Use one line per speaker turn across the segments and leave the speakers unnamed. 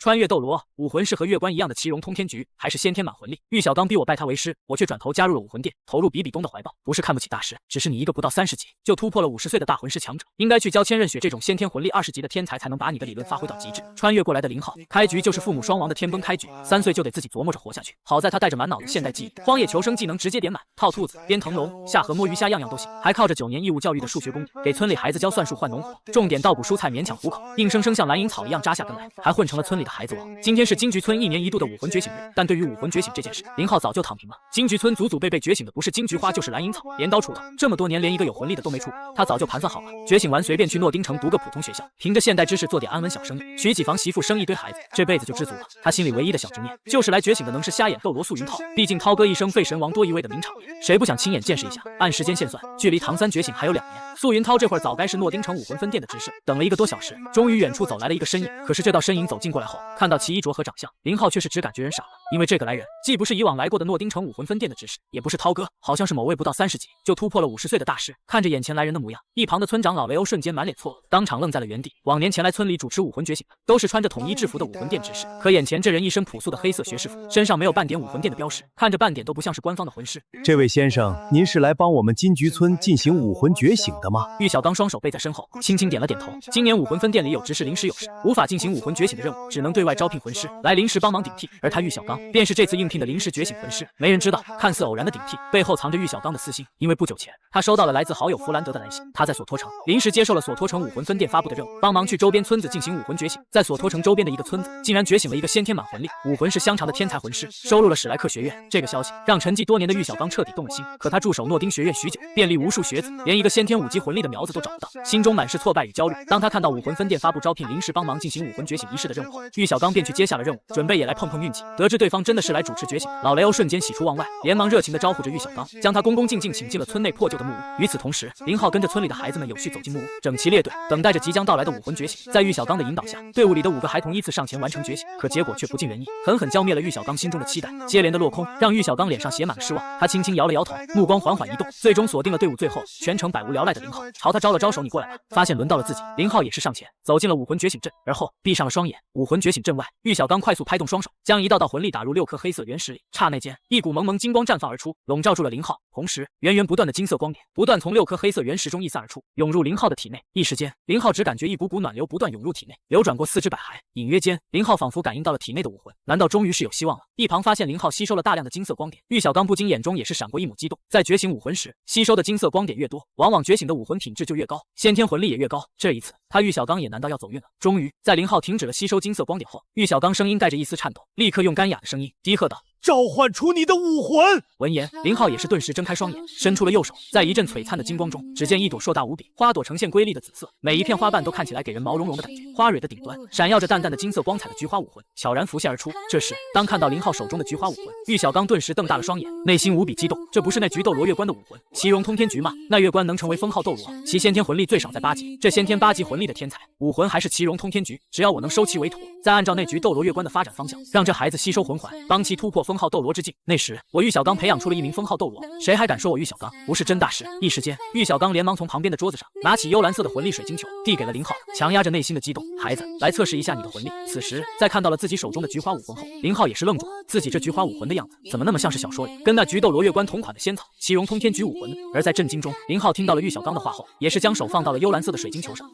穿越斗罗，武魂是和月关一样的奇荣通天局，还是先天满魂力？玉小刚逼我拜他为师，我却转头加入了武魂殿，投入比比东的怀抱。不是看不起大师，只是你一个不到30级就突破了50岁的大魂师强者，应该去教千仞雪这种先天魂力20级的天才，才能把你的理论发挥到极致。穿越过来的林浩，开局就是父母双亡的天崩开局，3岁就得自己琢磨着活下去。好在他带着满脑子现代记忆，荒野求生技能直接点满，套兔子、编腾笼、下河摸鱼虾样样都行，还靠着9年义务教育的数学功底，给村里孩子教算术换农活，重点稻谷蔬菜勉强糊口，硬生生像蓝银草一样扎下根来，还混成了村里的孩子王。今天是金桔村1年1度的武魂觉醒日，但对于武魂觉醒这件事，林浩早就躺平了。金桔村祖祖辈辈觉醒的不是金菊花就是蓝银草，镰刀锄头，这么多年连一个有魂力的都没出，他早就盘算好了，觉醒完随便去诺丁城读个普通学校，凭着现代知识做点安稳小生意，娶几房媳妇生一堆孩子，这辈子就知足了。他心里唯一的小执念就是来觉醒的能是瞎眼斗罗素云涛，毕竟涛哥一生废神王多一位的名场面，谁不想亲眼见识一下？按时间线算，距离唐三觉醒还有2年，素云涛这会儿早该是诺丁城武魂分店的执事，等了1个多小时，终于远处走来了一个身影。可是这道身影走近过来后，看到其衣着和长相，林浩却是只感觉人傻了，因为这个来人既不是以往来过的诺丁城武魂分店的执事，也不是涛哥，好像是某位不到30级就突破了50岁的大师。看着眼前来人的模样，一旁的村长老雷欧瞬间满脸错愕，当场愣在了原地。往年前来村里主持武魂觉醒的都是穿着统一制服的武魂殿执事，可眼前这人一身朴素的黑色学士服，身上没有半点武魂殿的标识，看着半点都不像是官方的魂师。
这位先生，您是来帮我们金桔村进行武魂觉醒的吗？
玉小刚双手背在身后，轻轻点了点头。今年武魂分店里有执事临时有事，无法进行武魂觉醒的任务，只能对外招聘魂师来临时帮忙顶替，而他玉小刚便是这次应聘的临时觉醒魂师。没人知道，看似偶然的顶替背后藏着玉小刚的私心，因为不久前他收到了来自好友弗兰德的来信，他在索托城临时接受了索托城武魂分店发布的任务，帮忙去周边村子进行武魂觉醒。在索托城周边的一个村子，竟然觉醒了一个先天满魂力、武魂是香肠的天才魂师，收入了史莱克学院。这个消息让沉寂多年的玉小刚彻底动了心，可他驻守诺丁学院许久，遍历无数学子，连一个先天5级魂力的苗子都找不到，心中满是挫败与焦虑。当他看到武魂分店发布招聘临时帮忙进行武魂觉醒仪式的任务后，玉小刚便去接下了任务，准备也来碰碰运气。得知对方真的是来主持觉醒，老雷欧瞬间喜出望外，连忙热情地招呼着玉小刚，将他恭恭敬敬请进了村内破旧的木屋。与此同时，林浩跟着村里的孩子们有序走进木屋，整齐列队，等待着即将到来的武魂觉醒。在玉小刚的引导下，队伍里的5个孩童依次上前完成觉醒，可结果却不尽人意，狠狠浇灭了玉小刚心中的期待。接连的落空让玉小刚脸上写满了失望，他轻轻摇了摇头，目光缓缓移动，最终锁定了队伍最后全程百无聊赖的林浩，朝他招了招手，你过来吧。发现轮到了自己，林浩也是上前走进了武魂觉醒阵，而后闭上了双眼。武魂觉醒阵外，玉小刚快速拍动双手，将一道道魂力打入6颗黑色原石里，刹那间一股蒙蒙金光绽放而出，笼罩住了林浩。同时源源不断的金色光点不断从6颗黑色原石中溢散而出，涌入林浩的体内。一时间，林浩只感觉一股股暖流不断涌入体内，流转过4肢百骸，隐约间林浩仿佛感应到了体内的武魂，难道终于是有希望了？一旁发现林浩吸收了大量的金色光点，玉小刚不禁眼中也是闪过一抹激动。在觉醒武魂时，吸收的金色光点越多，往往觉醒的武魂品质就越高，先天魂力也越高。这一次他玉小刚也难道要走运了？终于在林浩停止了吸收金色光点后，玉小刚声音带着一丝颤抖，立刻用干哑的声音低喝道：
召唤出你的武魂！
闻言，林浩也是顿时睁开双眼，伸出了右手，在一阵璀璨的金光中，只见一朵硕大无比、花朵呈现瑰丽的紫色，每一片花瓣都看起来给人毛茸茸的感觉。花蕊的顶端闪耀着淡淡的金色光彩的菊花武魂悄然浮现而出。这时，当看到林浩手中的菊花武魂，玉小刚顿时瞪大了双眼，内心无比激动。这不是那菊斗罗月关的武魂奇荣通天菊吗？那月关能成为封号斗罗，其先天魂力最少在8级，这先天8级魂力的天才武魂还是奇荣通天菊，只要我能收其为徒，再按照那菊斗罗月关的发展方向，让这孩子吸收魂环，帮其突破封号斗罗之境，那时我玉小刚培养出了一名封号斗罗，谁还敢说我玉小刚不是真大师？一时间，玉小刚连忙从旁边的桌子上拿起幽蓝色的魂力水晶球，递给了林浩，强压着内心的激动：孩子，来测试一下你的魂力。此时，在看到了自己手中的菊花武魂后，林浩也是愣住了，自己这菊花武魂的样子怎么那么像是小说里跟那菊斗罗月关同款的仙草奇荣通天菊武魂呢？而在震惊中，林浩听到了玉小刚的话后，也是将手放到了幽蓝色的水晶球上。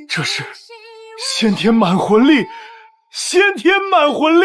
这是先天满魂力！先天满魂力！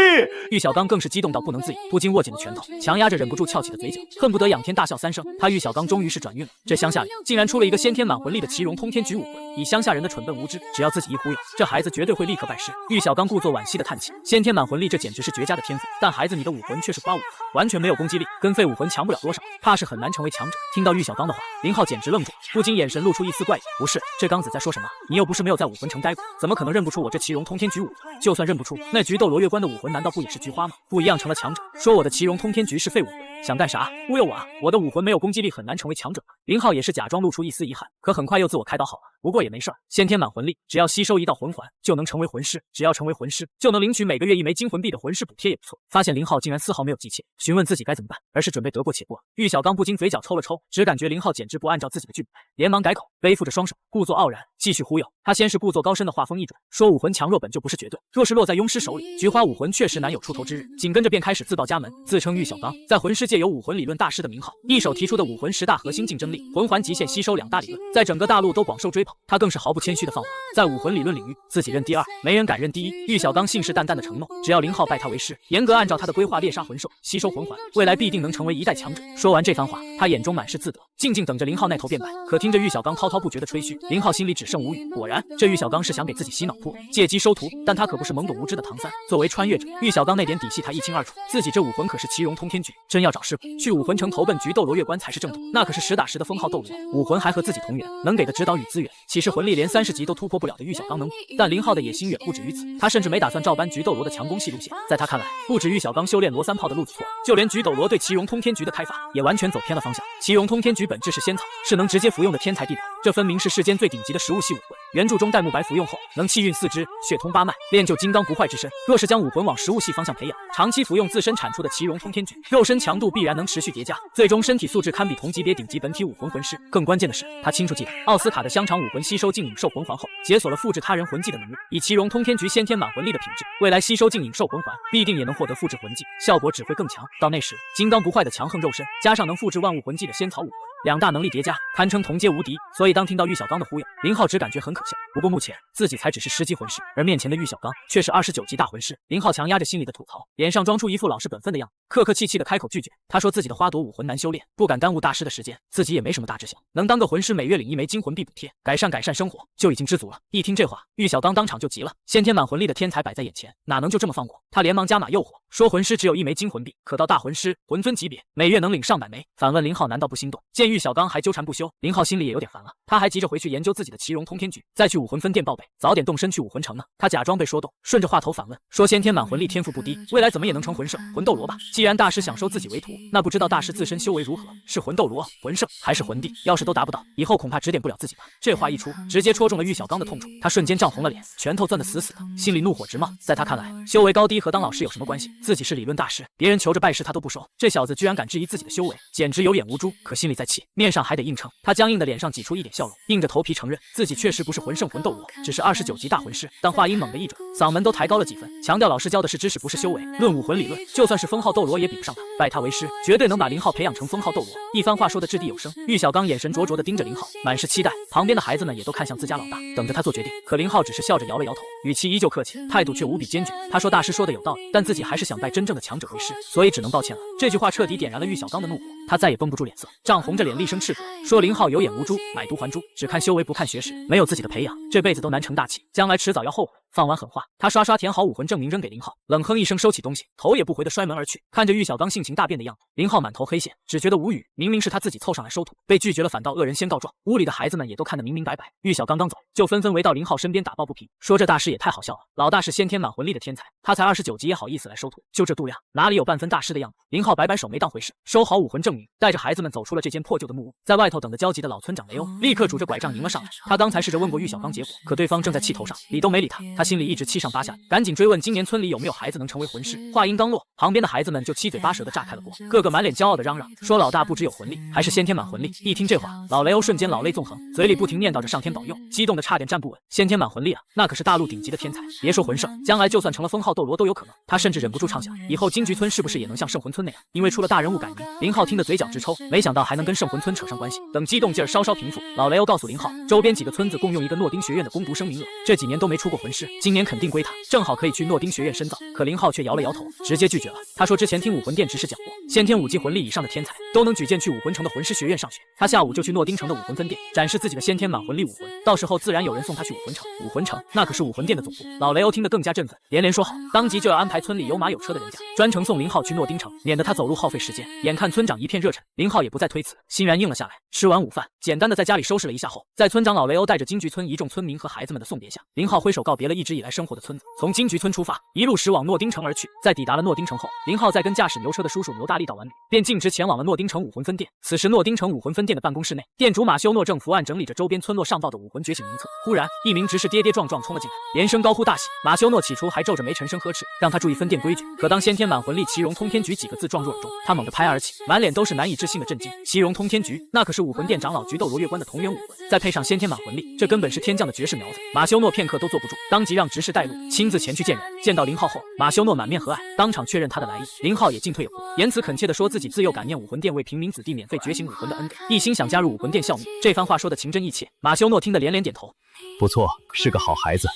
玉小刚更是激动到不能自已，不禁握紧了拳头，强压着忍不住翘起的嘴角，恨不得仰天大笑3声。他玉小刚终于是转运了，这乡下里竟然出了一个先天满魂力的奇荣通天菊武魂。以乡下人的蠢笨无知，只要自己一忽悠，这孩子绝对会立刻拜师。玉小刚故作惋惜的叹气，先天满魂力这简直是绝佳的天赋，但孩子你的武魂却是花武魂，完全没有攻击力，跟废武魂强不了多少，怕是很难成为强者。听到玉小刚的话，林浩简直愣住，不禁眼神露出一丝怪异。不是，这刚子在说什么？你又不是没有在武魂城待过，怎么可能认不出我这奇荣通天菊武魂？就算认认不出，那菊斗罗月关的武魂难道不也是菊花吗？不一样成了强者，说我的奇荣通天菊是废武魂，想干啥？忽悠我啊！我的武魂没有攻击力，很难成为强者。林浩也是假装露出一丝遗憾，可很快又自我开导好了。不过也没事儿，先天满魂力，只要吸收一道魂环，就能成为魂师。只要成为魂师，就能领取每个月1枚金魂币的魂师补贴，也不错。发现林浩竟然丝毫没有急切询问自己该怎么办，而是准备得过且过。玉小刚不禁嘴角抽了抽，只感觉林浩简直不按照自己的剧本来，连忙改口，背负着双手，故作傲然，继续忽悠。他先是故作高深的话锋一转，说武魂强弱本就不是绝对，若是落在庸师手里，菊花武魂确实难有出头之日。紧跟着便开始自报家门，自称玉小刚在魂师界有武魂理论大师的名号，一手提出的武魂10大核心竞争力、魂环极限吸收2大理论，在整个大陆都广受追捧。他更是毫不谦虚的放话，在武魂理论领域，自己认第2，没人敢认第1。玉小刚信誓旦旦的承诺，只要林浩拜他为师，严格按照他的规划猎杀魂兽，吸收魂环，未来必定能成为一代强者。说完这番话，他眼中满是自得，静静等着林浩那头变白。可听着玉小刚滔滔不绝的吹嘘，林浩心里只剩无语。果然，这玉小刚是想给自己洗脑铺，借机收徒，但他可不是懵懂无知的唐三。作为穿越者，玉小刚那点底细他一清二楚，自己这武魂可是奇荣通天菊，真要找师傅，去武魂城投奔菊斗罗月关才是正途。那可是实打实的封号斗罗，武魂还和自己同源，能给的指导与资源，岂是魂力连30级都突破不了的玉小刚能比？但林浩的野心远不止于此，他甚至没打算照搬菊斗罗的强攻系路线。在他看来，不止玉小刚修炼罗三炮的路子错，就连菊斗罗对奇荣通天菊的开发也完全走偏了方向。奇荣通天菊本质是仙草，是能直接服用的天才地宝，这分明是世间最顶级的食物系武魂。原著中戴沐白服用后能气运4肢，血通8脉，练就金刚不坏之身。若是将武魂往食物系方向培养，长期服用自身产出的奇荣通天菊，肉身强度必然能持续叠加，最终身体素质堪比同级别顶级本体武魂魂师。更关键的是，他清楚记得奥斯卡的香肠武魂吸收镜影兽魂环后，解锁了复制他人魂技的能力。以奇荣通天菊先天满魂力的品质，未来吸收镜影兽魂环，必定也能获得复制魂技，效果只会更强。到那时，金刚不坏的强横肉身，加上能复制万物魂技的仙草武魂，2大能力叠加，堪称同阶无敌。所以当听到玉小刚的忽悠，林浩只感觉很可笑。不过目前自己才只是10级魂师，而面前的玉小刚却是29级大魂师。林浩强压着心里的吐槽，脸上装出一副老实本分的样子，客客气气的开口拒绝。他说自己的花朵武魂难修炼，不敢耽误大师的时间，自己也没什么大志向，能当个魂师，每月领1枚金魂币补贴，改善生活就已经知足了。一听这话，玉小刚当场就急了，先天满魂力的天才摆在眼前，哪能就这么放过？他连忙加码诱惑，说魂师只有1枚金魂币，可到大魂师魂尊级别，每月能领上百枚。反问林浩难道不心动？见玉小刚还纠缠不休，林浩心里也有点烦了，他还急着回去研究自己的奇荣通天菊，再去武魂分店报备，早点动身去武魂城呢。他假装被说动，顺着话头反问，说先天满魂力天赋不低，未来怎么也能成魂圣、魂斗罗吧？既然大师想收自己为徒，那不知道大师自身修为如何，是魂斗罗、魂圣还是魂帝？要是都达不到，以后恐怕指点不了自己吧。这话一出，直接戳中了玉小刚的痛处，他瞬间涨红了脸，拳头攥得死死的，心里怒火直冒。在他看来，修为高低和当老师有什么关系？自己是理论大师，别人求着拜师他都不收，这小子居然敢质疑自己的修为，简直有眼无珠。可心里在气，面上还得硬撑。他僵硬的脸上挤出一点笑容，硬着头皮承认自己确实不是魂圣魂斗罗，只是29级大魂师。但话音猛地一转，嗓门都抬高了几分，强调老师教的是知识不是修为。论武魂理论，就算是封号斗罗也比不上他，拜他为师，绝对能把林浩培养成封号斗罗。一番话说的掷地有声，玉小刚眼神灼灼地盯着林浩，满是期待。旁边的孩子们也都看向自家老大，等着他做决定。可林浩只是笑着摇了摇头，语气依旧客气，态度却无比坚决。他说大师说的有道理，但自己还是想拜真正的强者为师，所以只能抱歉了。这句话彻底点燃了玉小刚的怒火，他再也绷不住脸色，涨红着脸厉声斥责，说林浩有眼无珠，买椟还珠，只看修为不看学识，没有自己的培养，这辈子都难成大器，将来迟早要后悔。放完狠话，他刷刷填好武魂证明扔给林浩，冷哼一声收起东西，头也不回的摔门而去。看着玉小刚性情大变的样子，林浩满头黑线，只觉得无语。明明是他自己凑上来收徒，被拒绝了反倒恶人先告状。屋里的孩子们也都看得明明白白。玉小刚刚走，就纷纷围到林浩身边打抱不平，说这大师也太好笑了，老大是先天满魂力的天才，他才29级也好意思来收徒，就这度量，哪里有半分大师的样子？林浩摆摆手没当回事，收好武魂证明，带着孩子们走出了这间破旧的木屋。在外头等得焦急的老村长雷欧立刻拄着拐杖迎了上来。他刚才试着问过玉小刚结果，可对方正在气头上，理都没理他。他心里一直七上八下，赶紧追问今年村里有没有孩子能成为魂师。话音刚落，旁边的孩子们就七嘴八舌的炸开了锅，个个满脸骄傲的嚷嚷，说老大不只有魂力，还是先天满魂力。一听这话，老雷欧瞬间老泪纵横，嘴里不停念叨着上天保佑，激动的差点站不稳。先天满魂力啊，那可是大陆顶级的天才，别说魂圣，将来就算成了封号斗罗都有可能。他甚至忍不住畅想，以后金菊村是不是也能像圣魂村那样，因为出了大人物改名。林浩听得嘴角直抽，没想到还能跟圣魂村扯上关系。等激动劲儿稍稍平复，老雷欧告诉林浩，周边几个村子共用一个诺丁学院的攻读生名额，这几年都没出过魂师，今年肯定归他，正好可以去诺丁学院深造。可林浩却摇了摇头，直接拒绝了。他说之前听武魂殿执事讲过，先天5级魂力以上的天才都能举荐去武魂城的魂师学院上学。他下午就去诺丁城的武魂分店展示自己的先天满魂力武魂，到时候自然有人送他去武魂城。武魂城那可是武魂殿的总部。老雷欧听得更加振奋，连连说好，当即就要安排村里有马有车的人家专程送林浩去诺丁城，免得他走路耗费时间。眼看村长一片热忱，林浩也不再推辞，欣然应了下来。吃完午饭，简单的在家里收拾了一下后，在村长老雷欧带着金菊村一众村民和孩子们的送别下，林浩挥手告别了一直以来生活的村子。从金菊村出发，一路驶往诺丁城而去。在抵达了诺丁城后，林浩在跟驾驶牛车的叔叔牛大力道完别，便径直前往了诺丁城武魂分店。此时，诺丁城武魂分店的办公室内，店主马修诺正伏案整理着周边村落上报的武魂觉醒名册。忽然，一名执事跌跌撞撞冲了进来，连声高呼大喜。马修诺起初还皱着眉沉声呵斥，让他注意分店规矩。可当先天满魂力奇荣通天局几个字撞入耳中，他猛地拍而起，满脸都是难以置信的震惊。奇荣通天局，那可是武魂殿长老菊斗罗月关的同源武魂，再配上先天满魂力，这根本是天降的绝世苗子。马修诺片刻都坐不住，当即让执事带路，亲自前去见人。见到林浩后，马修诺满面和蔼，当场确认他的来意。林浩也进退有步，言辞恳切地说自己自幼感念武魂殿为平民子弟免费觉醒武魂的恩德，一心想加入武魂殿效命。这番话说得情真意切，马修诺听得连连点头。
不错，是个好孩子，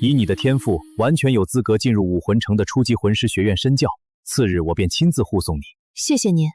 以你的天赋，完全有资格进入武魂城的初级魂师学院深教。次日我便亲自护送你。
谢谢您。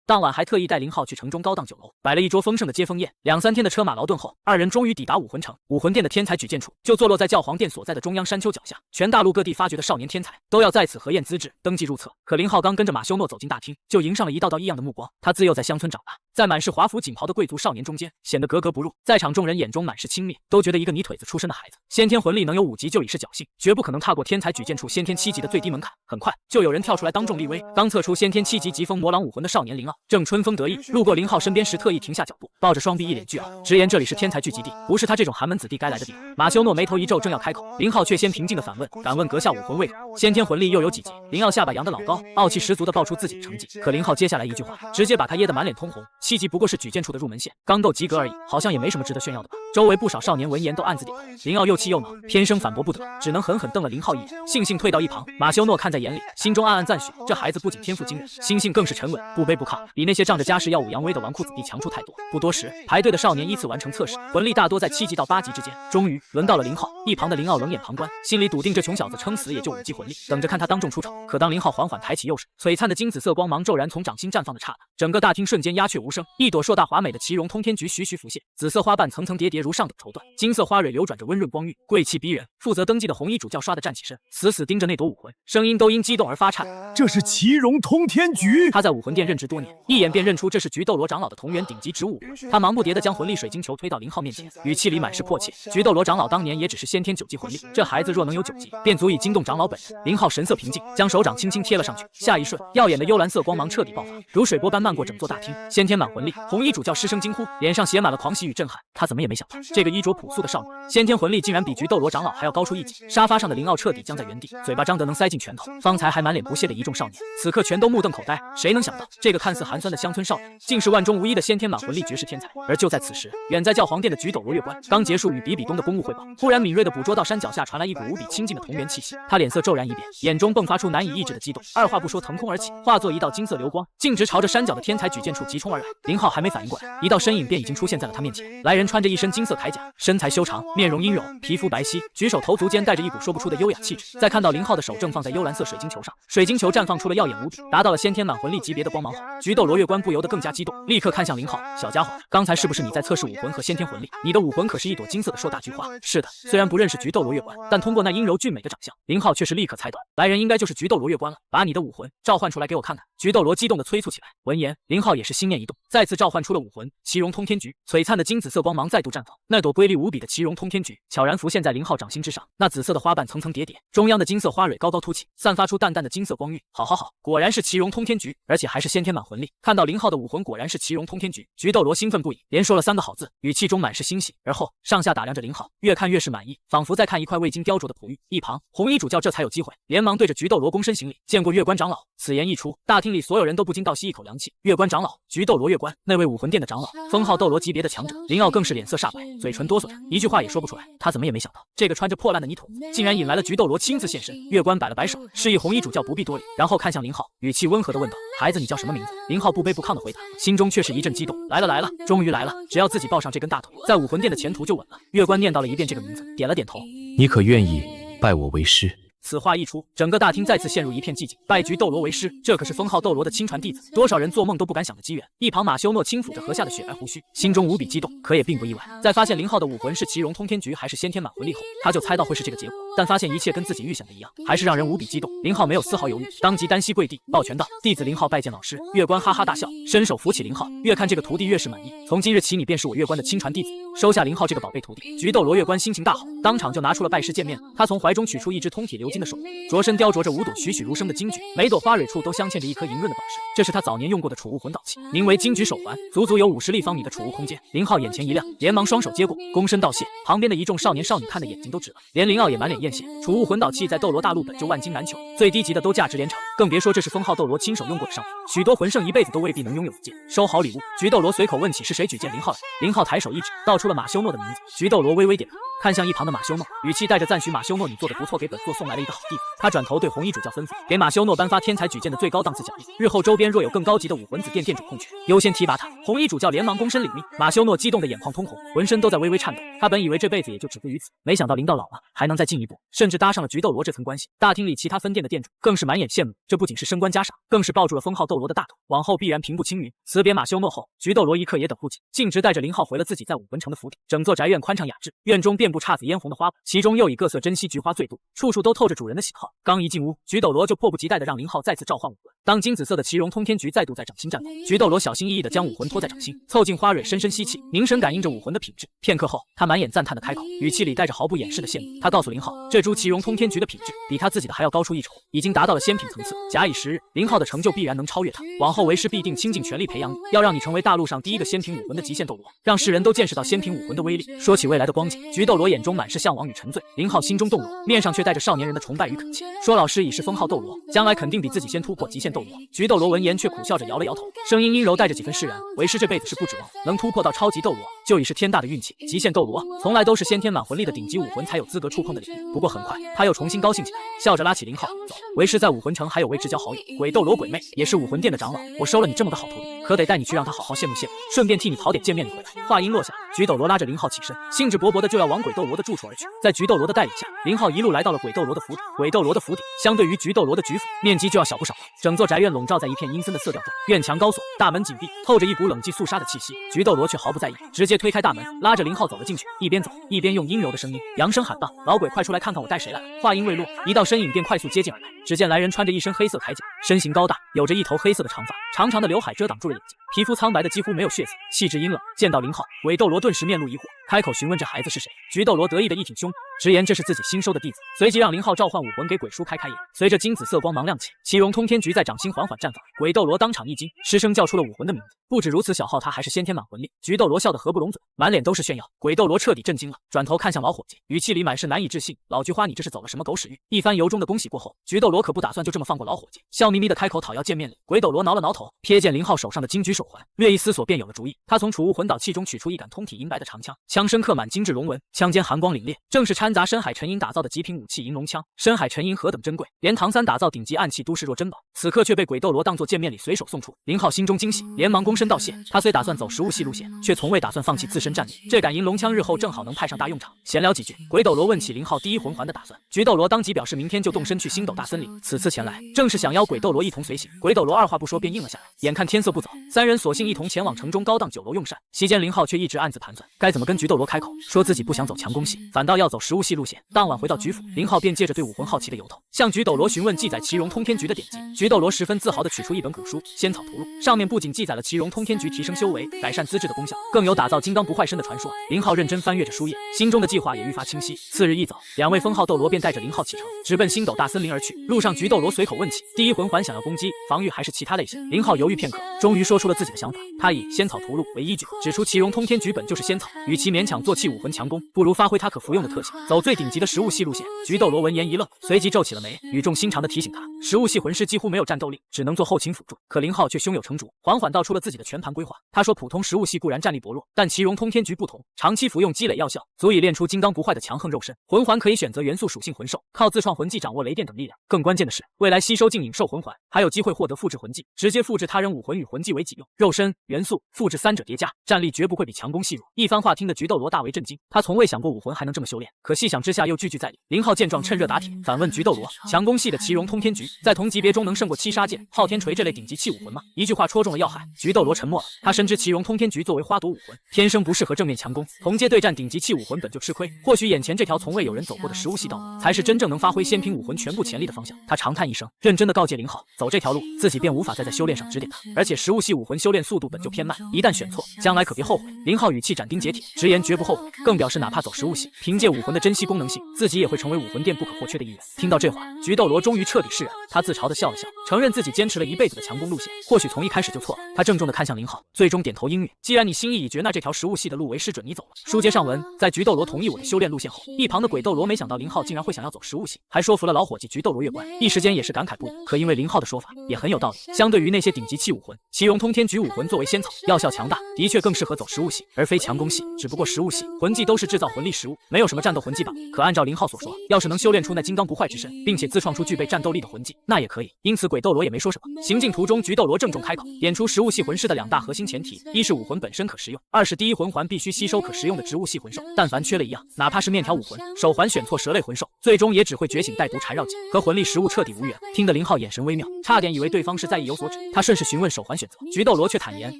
当晚还特意带林浩去城中高档酒楼摆了一桌丰盛的接风宴。2、3天的车马劳顿后，二人终于抵达武魂城。武魂殿的天才举荐处就坐落在教皇殿所在的中央山丘脚下，全大陆各地发掘的少年天才都要在此核验资质，登记入册。可林浩刚跟着马修诺走进大厅，就迎上了一道道异样的目光。他自幼在乡村长大，在满是华服锦袍的贵族少年中间显得格格不入，在场众人眼中满是轻蔑，都觉得一个泥腿子出身的孩子，先天魂力能有5级就已是侥幸，绝不可能踏过天才举荐处先天7级的最低门槛。很快就有人跳出来当众立威，刚测出先天7级疾风魔狼武魂的少年林傲正春风得意，路过林浩身边时特意停下脚步，抱着双臂一脸倨傲，直言这里是天才聚集地，不是他这种寒门子弟该来的地方。马修诺眉头一皱，正要开口，林浩却先平静地反问：敢问阁下武魂为何？先天魂力又有几级？林傲下巴扬得老高，傲气十足地报出自己的成绩。可林浩接下来一句话，直接把他噎得满脸通红。7级不过是举荐处的入门线，刚够及格而已，好像也没什么值得炫耀的吧？周围不少少年闻言都暗自点头。林傲又气又恼，偏生反驳不得，只能狠狠瞪了林浩一眼，悻悻退到一旁。马修诺看在眼里，心中暗暗赞许，这孩子不仅天赋惊人，心性更是沉稳，不卑不亢，比那些仗着家世耀武扬威的纨绔子弟强出太多。不多时，排队的少年依次完成测试，魂力大多在7级到8级之间。终于轮到了林浩，一旁的林傲冷眼旁观，心里笃定这穷小子撑死也就5级魂力，等着看他当众出丑。可当林浩缓缓抬起右手，璀璨的金紫色光芒骤然从掌心绽放的刹那，整个大厅瞬间鸦雀无声，一朵硕大华美的奇荣通天菊徐徐浮现，紫色花瓣层层叠叠如上等绸缎，金色花蕊流转着温润光晕，贵气逼人。负责登记的红衣主教唰地站起身，死死盯着那朵武魂，声音都因激动而发颤。
这是奇荣通天菊。
他在武魂殿任职多年，一眼便认出这是菊斗罗长老的同源顶级植物武魂。他忙不迭地将魂力水晶球推到林浩面前，语气里满是迫切。菊斗罗长老当年也只是先天9级魂力，这孩子若能有9级，便足以惊动长老本人。林浩神色平静，将手掌轻轻贴了上去，下一瞬，耀眼的幽蓝色光芒彻底爆发，如水波般漫过整座大厅。先天满魂力，红衣主教失声惊呼，脸上写满了狂喜与震撼。他怎么也没想到，这个衣着朴素的少女，先天魂力竟然比菊斗罗长老还要高出1级。沙发上的林傲彻底僵在原地，嘴巴张得能塞进拳头。方才还满脸不屑的一众少年，此刻全都目瞪口呆。谁能想到，这个看似寒酸的乡村少年，竟是万中无一的先天满魂力绝世天才。而就在此时，远在教皇殿的菊斗罗月关刚结束与比比东的公务汇报，忽然敏锐地捕捉到山脚下传来一股无比亲近的同源气息。他脸色骤然一变，眼中迸发出难以抑制的激动，二话不说腾空而起，化作一道金色流光，径直朝着山脚的天才举荐处急冲而来。林浩还没反应过来，一道身影便已经出现在了他面前。来人穿着一身金色铠甲，身材修长，面容阴柔，皮肤白皙，举手投足间带着一股说不出的优雅气质。再看到林浩的手正放在幽蓝色水晶球上，水晶球绽放出了耀眼无比，达到了先天满魂力级别的光芒后，菊斗罗月关不由得更加激动，立刻看向林浩：小家伙，刚才是不是你在测试武魂和先天魂力？你的武魂可是一朵金色的硕大菊花。是的，虽然不认识菊斗罗月关，但通过那阴柔俊美的长相，林浩却是立刻猜断，来人应该就是菊斗罗月关了。把你的武魂召唤出来给我看看！菊斗罗激动地催促起来。闻言，林浩也是心念一动，再次召唤出了武魂奇荣通天菊，璀璨的金紫色光芒再度绽放，那朵瑰丽无比的奇荣通天菊悄然浮现在林浩掌心之上，那紫色的花瓣层层叠叠，中央的金色花蕊高高凸起，散发出淡淡的金色光晕。好，果然是奇荣通天菊，而且还是先天满魂力。看到林浩的武魂果然是奇荣通天菊，菊斗罗兴奋不已，连说了3个好字，语气中满是欣喜。而后上下打量着林浩，越看越是满意，仿佛在看一块未经雕琢的璞玉。一旁红衣主教这才有机会，连忙对着菊斗罗躬身行礼，见过月关长老。此言一出，大厅里所有人都不禁倒吸一口凉气。月关长老，菊斗罗月关，那位武魂殿的长老，封号斗罗级别的强者。林傲更是脸色煞白，嘴唇哆嗦着，一句话也说不出来。他怎么也没想到，这个穿着破烂的泥土竟然引来了菊斗罗亲自现身。月关摆了摆手，示意红衣主教不必多礼，然后看向林浩，语气温和地问道：孩子，你叫什么名字？林浩不卑不亢地回答，心中却是一阵激动。来了，终于来了，只要自己抱上这根大腿，在武魂殿的前途就稳了。月关念叨了一遍这个名字，点了点头。
你可愿意拜我为师？
此话一出，整个大厅再次陷入一片寂静。拜菊斗罗为师，这可是封号斗罗的亲传弟子，多少人做梦都不敢想的机缘。一旁马修诺轻抚着河下的雪白胡须，心中无比激动，可也并不意外。在发现林浩的武魂是奇荣通天局还是先天满魂力后，他就猜到会是这个结果。但发现一切跟自己预想的一样，还是让人无比激动。林浩没有丝毫犹豫，当即单膝跪地，抱拳道：“弟子林浩拜见老师。”月关哈哈大笑，伸手扶起林浩，越看这个徒弟越是满意。从今日起，你便是我月关的亲传弟子，收下林浩这个宝贝徒弟。菊斗罗月关心情大好，当场就拿出了拜师见面。他从怀中取出一只通体鎏金的手镯，着身雕琢着5朵栩栩如生的金菊，每朵花蕊处都镶嵌着一颗莹润的宝石。这是他早年用过的储物魂导器，名为金菊手环，足足有50立方米的储物空间。林浩眼前一亮，连忙双手接过，躬身道谢。旁边的一众少年少女看的眼睛都直了，连林傲也满脸艳羡。储物魂导器在斗罗大陆本就万金难求，最低级的都价值连城，更别说这是封号斗罗亲手用过的上品，许多魂圣一辈子都未必能拥有一件。收好礼物，菊斗罗随口问起是谁举荐林浩来。林浩抬手一指，道出了马修诺的名字。菊斗罗微微点头，看向一旁的马修诺，语气带着赞许：“马修诺，你做的不错，给本座送来了一个好弟子。”他转头对红衣主教吩咐，给马修诺颁发天才举荐的最高档次奖励，日后周边若有更高级的武魂子店店主空缺，优先提拔他。红衣主教连忙躬身领命。马修诺激动的眼眶通红，浑身都在微微颤抖。他本以为这辈子也就止步于此，没想到临到老了还能再进一步，甚至搭上了菊斗罗这层关系。大厅里其他分店的店主更是满眼羡慕，这不仅是升官加赏，更是抱住了封号斗罗的大腿，往后必然平步青云。辞别马修诺后，菊斗罗一刻也等不及，径直带着林浩回了自己在武魂城的府邸。整座宅院宽敞雅致，院中遍布姹紫嫣红的花卉，其中又以各色珍稀菊花最多，处处都透着主人的喜好。刚一进屋，菊斗罗就迫不及待地让林浩再次召唤武魂。当金紫色的奇荣通天菊再度在掌心绽放，菊斗罗小心翼翼地将武魂托在掌心，凑近花蕊深深吸气，凝神感应着武魂的品质。片刻后，他满眼赞叹地开口，语气里带着毫不掩饰的羡慕。他告诉林浩，这株奇荣通天菊的品质比他自己的还要高出一筹，已经达到了仙品层次。假以时日，林浩的成就必然能超越他。往后为师必定倾尽全力培养你，要让你成为大陆上第一个仙品武魂的极限斗罗，让世人都见识到仙品武魂的威力。说起未来的光景，菊斗罗眼中满是向往与沉醉，林浩心中动容，面上却带着少年人的崇拜与恳切，说老师已是封号斗罗，将来肯定比自己先突破极限斗罗。菊斗罗闻言却苦笑着摇了摇头，声音阴柔带着几分释然，为师这辈子是不指望能突破到超级斗罗，就已是天大的运气。极限斗罗从来都是先天满魂力的顶级武魂才有资格触碰的领域。不过很快他又重新高兴起来，笑着拉起林浩，走，为师在武魂城还有位至交好友，鬼斗罗鬼魅，也是武魂殿的长老，我收了你这么个好徒弟，可得带你去让他好好羡慕羡慕，顺便替你讨点见面礼回来。话音落下，菊斗罗拉着林浩起身，兴致勃勃的就要往鬼斗罗的住处而去。在菊斗罗的带领下，林浩一路来到了鬼斗罗的府邸。鬼斗罗的府邸相对于菊斗罗的菊府，面积就要小不少了。整座宅院笼罩在一片阴森的色调中，院墙高耸，大门紧闭，透着一股冷寂肃杀的气息。菊斗罗却毫不在意，直接推开大门，拉着林浩走了进去，一边走一边用阴柔的声音扬声喊道：“老鬼，快出来看看我带谁来了！”话音未落，一道身影便快速接近而来。只见来人穿着一身黑色铠甲，身形高大，有着一头黑色的长发，长长的刘海遮挡住了眼睛，皮肤苍白的几乎没有血色，气质阴冷。见到林浩，鬼斗罗顿时面露疑惑，开口询问这孩子是谁。菊斗罗得意的一挺胸，直言这是自己新收的弟子，随即让林浩召唤武魂给鬼叔开眼。随着金紫色光芒亮起，奇荣通天菊在掌心缓缓绽放，鬼斗罗当场一惊，失声叫出了武魂的名字。不止如此，小浩他还是先天满魂力。菊斗罗笑得合不拢嘴，满脸都是炫耀。鬼斗罗彻底震惊了，转头看向老伙计，语气里满是难以置信：“老菊花，你这是走了什么狗屎运？”一番由衷的恭喜过后，菊斗罗可不打算就这么放过老伙计，笑眯眯的开口讨要见面礼。鬼斗罗挠了挠头，瞥见林浩手上的金菊手环，略一思索便有了主意。他从储物魂导器中取出一杆通体银白的长枪，枪身刻满精致龙纹，枪尖寒光凛冽，正是掺杂深海沉银打造的极品武器银龙枪。深海沉银何等珍贵，连唐三打造顶级暗器都视若珍宝，此刻却被鬼斗罗当作见面礼随手送出。林浩心中惊喜，连忙躬身道谢。他虽打算走食物系路线，却从未打算放弃自身战力。这杆银龙枪日后正好能派上大用场。闲聊几句，鬼斗罗问起林浩第一魂环的打算。菊斗罗当即表示明天就动身去星斗大森林，此次前来正是想邀鬼斗罗一同随行。鬼斗罗二话不说便应了下来。眼看天色不早，三人索性一同前往城中高档酒楼用膳。席间林浩却一直暗自盘算该怎么跟菊斗罗开口，说自己不想走强攻系，反倒要走食物系路线。当晚回到菊府，林浩便借着对武魂好奇的由头，向菊斗罗询问记载奇荣通天菊的典籍。菊斗罗十分自豪地取出一本古书《仙草图录》，上面不仅记载了奇荣通天菊提升修为、改善资质的功效，更有打造金刚不坏身的传说。林浩认真翻阅着书页，心中的计划也愈发清晰。次日一早，两位封号斗罗便带着林浩启程，直奔星斗大森林而去。路上，菊斗罗随口问起第一魂环想要攻击、防御还是其他类型。林浩犹豫片刻，终于说出了自己的想法。他以《仙草图录》为依据，指出奇荣通天菊本就是仙草，与其勉强做气武魂强攻，不如发挥它可服用的特性，走最顶级的食物系路线。菊斗罗闻言一愣，随即皱起了眉，语重心长地提醒他，食物系魂师几乎没有战斗力，只能做后勤辅助。可林浩却胸有成竹，缓缓道出了自己的全盘规划。他说，普通食物系固然战力薄弱，但奇荣通天菊不同，长期服用积累药效，足以练出金刚不坏的强横肉身。魂环可以选择元素属性魂兽，靠自创魂技掌握雷电等力量。更关键的是，未来吸收净影兽魂环，还有机会获得复制魂技，直接复制他人武魂与魂技为己用。肉身、元素、复制三者叠加，战力绝不会比强攻系弱。一番话听得菊斗罗大为震惊，他从未想过武魂还能这么修炼，可细想之下又句句在理。林浩见状趁热打铁，反问菊斗罗：强攻系的奇荣通天局，在同级别中能胜过七杀剑、昊天锤这类顶级器武魂吗？一句话戳中了要害，菊斗罗沉默了。他深知奇荣通天局作为花朵武魂，天生不适合正面强攻，同阶对战顶级器武魂本就吃亏。或许眼前这条从未有人走过的食物系道路，才是真正能发挥仙品武魂全部潜力的方向。他长叹一声，认真的告诫林浩，走这条路，自己便无法再在修炼上指点他。而且食物系武魂修炼速度本就偏慢，一旦选错，将来可别后悔。林浩语气斩钉截铁，直言绝不后悔，更表示哪怕走食物系，凭借武魂的珍稀功能性，自己也会成为武魂殿不可或缺的一员。听到这话，菊斗罗终于彻底释然，他自嘲的笑了笑，承认自己坚持了一辈子的强攻路线，或许从一开始就错了。他郑重地看向林浩，最终点头应允。既然你心意已决，那这条食物系的路为师准你走了。书接上文，在菊斗罗同意我的修炼路线后，一旁的鬼斗罗没想到林浩竟然会想要走食物系，还说服了老伙计菊斗罗越关，一时间也是感慨不已。可因为林浩的说法也很有道理，相对于那些顶级器武魂，奇荣通天局武魂作为仙草，药效强大，的确更适合走食物系，而非强攻系。只不过食物系魂技都是制造魂力食物，没有什么战斗魂技吧？可按照林浩所说，要是能修炼出那金刚不坏之身，并且自创出具备战斗力的魂技，那也可以。因此鬼斗罗也没说什么。行进途中，菊斗罗郑重开口，点出食物系魂师的两大核心前提：一是武魂本身可食用，二是第一魂环必须吸收可食用的植物系魂兽。但凡缺了一样，哪怕是面条武魂，手环选错蛇类魂兽，最终也只会觉醒带毒缠绕技，和魂力食物彻底无缘。听得林浩眼神微妙，差点以为对方是在意有所指。他顺势询问手环选择，菊斗罗却坦言，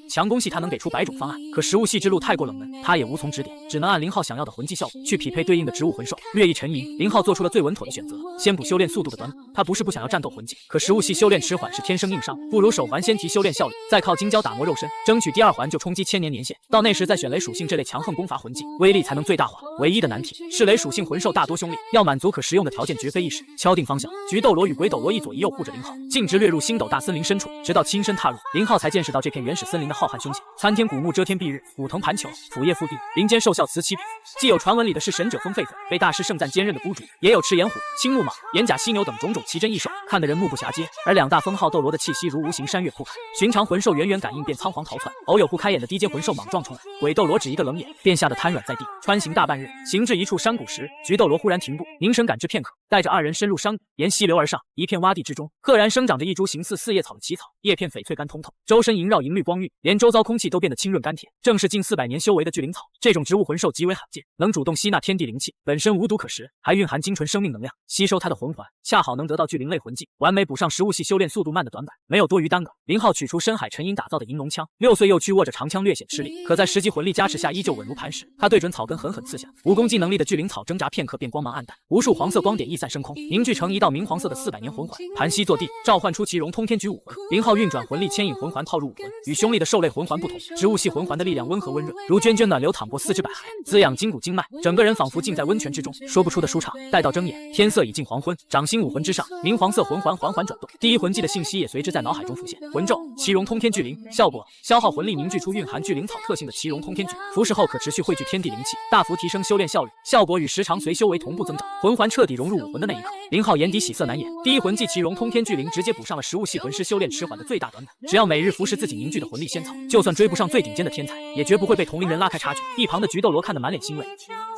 强攻系他能给出100种方案，可食物系之路太过冷门，他也无从指点，只能按林浩想要的魂技效果去匹配对应的植物魂兽。略一沉吟，林浩做出了最稳妥的选择，先补修炼速度的短补。他不是不想要战斗魂技，可食物系修炼迟缓是天生硬伤，不如手环先提修炼效率，再靠金蛟打磨肉身，争取第2环就冲击1000年年限。到那时再选雷属性这类强横攻伐魂技，威力才能最大化。唯一的难题是雷属性魂兽大多凶厉，要满足可食用的条件绝非易事。敲定方向，菊斗罗与鬼斗罗一左一右护着林浩，径直掠入星斗大森林深处，直到亲身踏入，林浩才见识到这片原始森林的浩瀚凶险。参天古木遮天蔽日，古藤盘球，腐叶覆地，林间兽啸此起彼伏。既有传闻里的是神者风狒狒，被大师盛赞坚韧的孤主，也有赤炎虎、青木蟒、眼甲犀牛等种种奇珍异兽，看得人目不暇接。而两大封号斗罗的气息如无形山岳铺开，寻常魂兽远远感应便仓皇逃窜，偶有不开眼的低阶魂兽莽撞冲来，鬼斗罗只一个冷眼，便吓得瘫软在地。穿行大半日，行至一处山谷时，菊斗罗忽然停步，凝神感知片刻，带着2人深入山谷，沿溪流而上。一片洼地之中，赫然生长着一株形似四叶草的奇草，叶片翡翠干通透，周身萦绕银绿光晕，连周遭空气都变得清润甘甜，正是近400年修为的巨灵草。这种植物魂兽极为罕见，能主动吸纳天地灵气，本身无毒可食，还蕴含精纯生命能量。吸收它的魂环，恰好能得到巨灵类魂技，完美补上食物系修炼速度慢的短板。没有多余耽搁，林浩取出深海沉银打造的银龙枪，6岁幼躯握着长枪略显吃力，可在10级魂力加持下依旧稳如磐石。他对准草根狠狠刺下，无攻击能力的巨灵草挣扎片刻便光芒暗淡，无数黄色光点溢散升空，凝聚成一道明黄色的400年魂环，盘膝坐地，召唤出奇荣通天局武魂。林浩运转魂力牵引魂环套入武魂，与凶厉的兽类魂环不同，植物系魂环的力量温和温润，如涓涓暖流淌过4肢百骸，滋养筋骨经脉，整个人仿佛浸在温泉之中，说不出的舒畅。待到睁眼，天色已近黄昏，掌心武魂之上，明黄色魂环缓缓转动，第一魂技的信息也随之在脑海中浮现。魂咒：奇荣通天巨灵，效果：消耗魂力凝聚出蕴含巨灵草特性的奇荣通天巨，服食后可持续汇聚天地灵气，大幅提升修炼效率，效果与时长随修为同步增长。魂环彻底融入武魂的那一刻，林浩眼底喜色难掩。第一魂技奇荣通天巨灵直接补上了食物系魂师修炼迟缓的最大短板，只要每日服食自己凝聚的魂力仙草，就算追不上最顶尖的天才，也绝不会被同龄人拉开差距。一旁的菊斗罗看得满脸欣慰，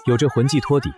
有这魂技托底，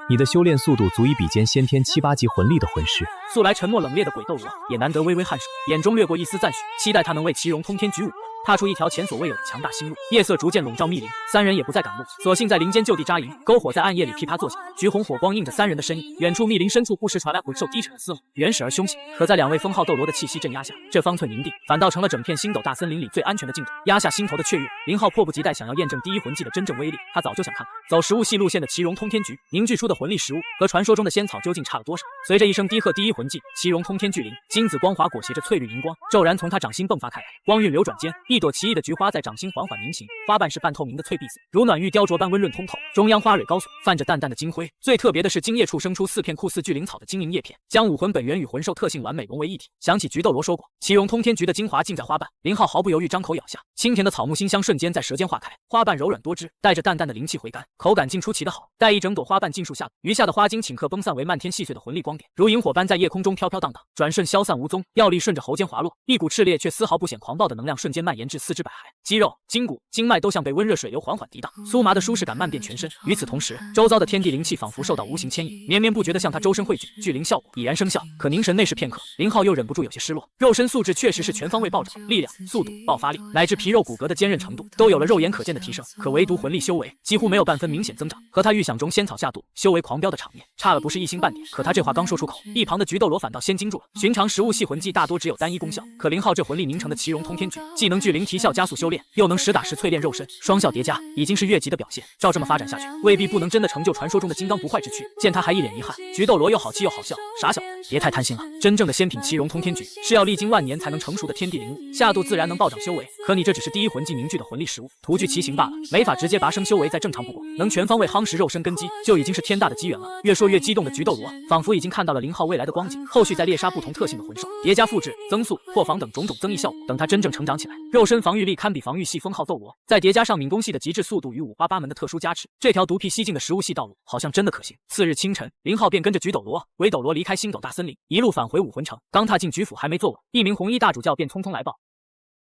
你的修炼速度足以比肩先天7、8级魂力的魂师。
素来沉默冷冽的鬼斗罗也难得微微颔首，眼中掠过一丝赞许，期待他能为奇荣通天局武魂踏出一条前所未有的强大新路。夜色逐渐笼罩密林，3人也不再赶路，索性在林间就地扎营。篝火在暗夜里噼啪作响，橘红火光映着3人的身影。远处密林深处不时传来魂兽低沉的嘶吼，原始而凶险。可在2位封号斗罗的气息镇压下，这方寸宁静反倒成了整片星斗大森林里最安全的净土。压下心头的雀跃，林浩迫不及待想要验证第一魂技的真正威力。他早就想看看走食物系路线的奇荣通天局凝聚出的魂力食物和传说中的仙草究竟差了多少。随着一声低喝，第一魂技奇荣通天巨灵，金紫光华裹挟着翠绿荧光，骤然从他掌心迸发开来。光晕流转间，一朵奇异的菊花在掌心缓缓凝形，花瓣是半透明的翠碧色，如暖玉雕琢般温润通透，中央花蕊高耸，泛着淡淡的金辉。最特别的是，茎叶处生出4片酷似巨灵草的晶莹叶片，将武魂本源与魂兽特性完美融为一体。想起菊斗罗说过，奇荣通天菊的精华尽在花瓣，林浩毫不犹豫张口咬下，清甜的草木馨香瞬间在舌尖化开，花瓣柔软多汁，带着淡淡的灵气回甘，口感竟出奇的好。待一整朵花瓣尽数下，余下的花晶顷刻崩散为漫天细碎的魂力光点，如萤火般在夜空中飘飘荡荡，转瞬消散无踪。药力顺着喉间滑落，一股炽烈却丝毫不显狂暴的能量瞬间蔓延延至四肢百骸，肌肉、筋骨、经脉都像被温热水流缓缓涤荡，酥麻的舒适感漫遍全身。与此同时，周遭的天地灵气仿佛受到无形牵引，绵绵不绝地向他周身汇聚，聚灵效果已然生效。可凝神内视片刻，林浩又忍不住有些失落。肉身素质确实是全方位暴涨，力量、速度、爆发力乃至皮肉骨骼的坚韧程度都有了肉眼可见的提升，可唯独魂力修为几乎没有半分明显增长，和他预想中仙草下肚、修为狂飙的场面差了不是一星半点。可他这话刚说出口，一旁的菊斗罗反倒先惊住了。寻常食物系魂技大多只有单一功效，可林浩这魂力凝成的奇荣通天诀，既能聚灵提效加速修炼，又能实打实淬炼肉身，双效叠加，已经是越级的表现。照这么发展下去，未必不能真的成就传说中的金刚不坏之躯。见他还一脸遗憾，菊斗罗又好气又好笑，傻小子，别太贪心了。真正的仙品奇荣通天诀是要历经万年才能成熟的天地灵物，下肚自然能暴涨修为。可你这只是第一魂技凝聚的魂力实物，徒具其形罢了，没法直接拔升修为，再正常不过。能全方位夯实肉身根基，就已经是天大的机缘了。越说越激动的菊斗罗，仿佛已经看到了林浩未来的光景，后续再猎杀不同特性的魂兽，叠加复制、增速、破防等种种增益效果。等他真正成长起来，肉身防御力堪比防御系封号斗罗，再叠加上敏攻系的极致速度与五花八门的特殊加持，这条独辟蹊径的食物系道路好像真的可行。次日清晨，林浩便跟着菊斗罗、韦斗罗离开星斗大森林，一路返回武魂城。刚踏进菊府，还没坐稳，一名红衣大主教便匆匆来报。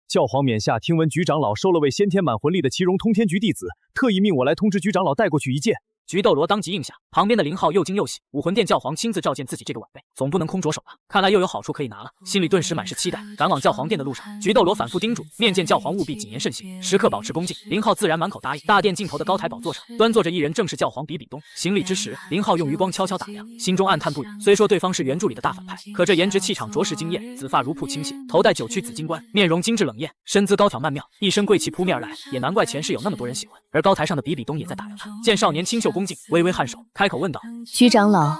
教皇冕下听闻菊长老收了位先天满魂力的奇荣通天局弟子，特意命我来通知菊长老带过去一见。
菊斗罗当即应下，旁边的林浩又惊又喜，武魂殿教皇亲自召见自己这个晚辈，总不能空着手吧？看来又有好处可以拿了，心里顿时满是期待。赶往教皇殿的路上，菊斗罗反复叮嘱面见教皇务必谨言慎行，时刻保持恭敬。林浩自然满口答应。大殿尽头的高台宝座上，端坐着一人，正是教皇比比东。行礼之时，林浩用余光悄悄打量，心中暗叹不已。虽说对方是原著里的大反派，可这颜值气场着实惊艳，紫发如瀑倾泻，头戴九曲紫金冠，面容精致冷艳，身姿高挑曼妙，一身贵气扑面而来，也难怪前世有那么多人喜欢。而高台上的比比东也在打量他，见少年清秀恭敬，微微颔首，开口问道：“
菊长老，